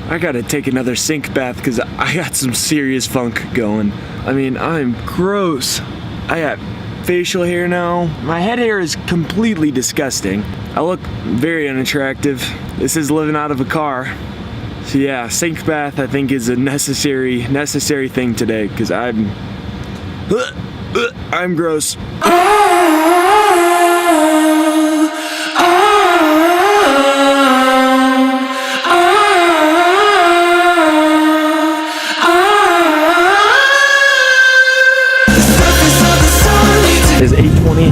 I gotta take another sink bath because I got some serious funk going. I mean, I'm gross. I got facial hair now. My head hair is completely disgusting. I look very unattractive. This is living out of a car. So yeah, sink bath I think is a necessary thing today because I'm gross. It's 8:20.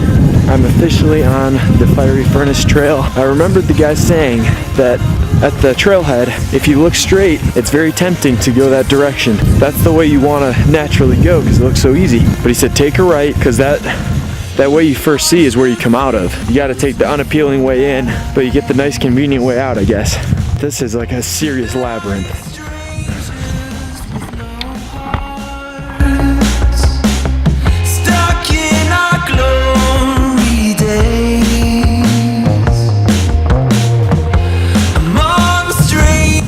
I'm officially on the Fiery Furnace Trail. I remembered the guy saying that at the trailhead, if you look straight, it's very tempting to go that direction. That's the way you want to naturally go because it looks so easy. But he said take a right because that way you first see is where you come out of. You got to take the unappealing way in, but you get the nice convenient way out, I guess. This is like a serious labyrinth.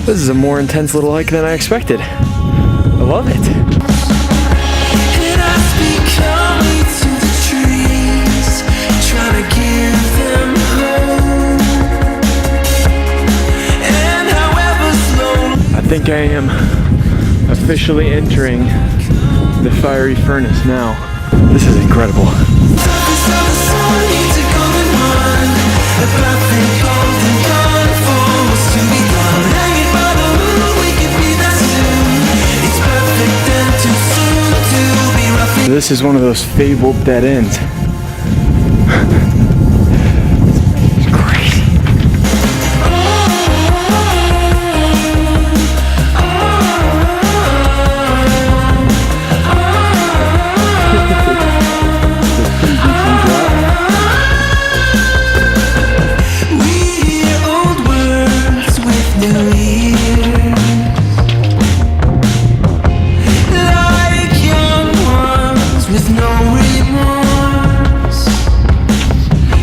This is a more intense little hike than I expected. I love it. I think I am officially entering the Fiery Furnace now. This is incredible. This is one of those fabled dead ends. It's crazy. We hear old words with new ears. With no remorse,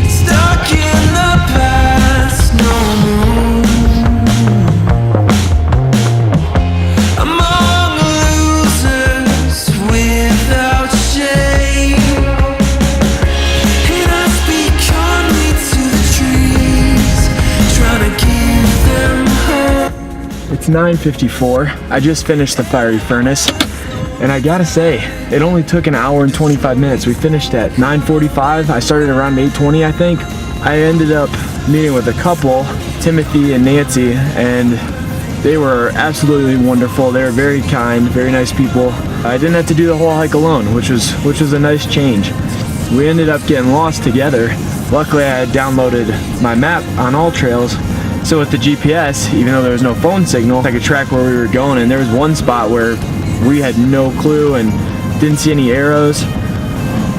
stuck in the past, no more. Among losers without shame, and I speak calmly to the trees, trying to give them hope. It's 9:54. I just finished the Fiery Furnace. And I gotta say, it only took an hour and 25 minutes. We finished at 9:45. I started around 8:20, I think. I ended up meeting with a couple, Timothy and Nancy, and they were absolutely wonderful. They were very kind, very nice people. I didn't have to do the whole hike alone, which was a nice change. We ended up getting lost together. Luckily, I had downloaded my map on all trails. So with the GPS, even though there was no phone signal, I could track where we were going, and there was one spot where we had no clue and didn't see any arrows.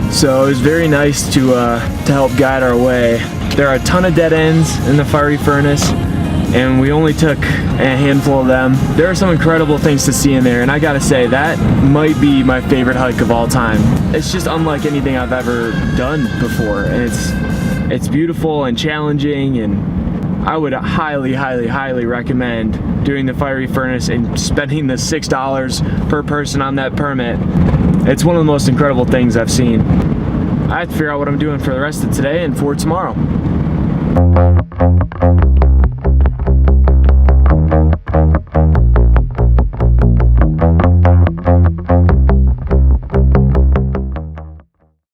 So it was very nice to help guide our way. There are a ton of dead ends in the Fiery Furnace, and we only took a handful of them. There are some incredible things to see in there, and I gotta say, that might be my favorite hike of all time. It's just unlike anything I've ever done before, and it's beautiful and challenging, and I would highly recommend doing the Fiery Furnace and spending the $6 per person on that permit. It's one of the most incredible things I've seen. I have to figure out what I'm doing for the rest of today and for tomorrow.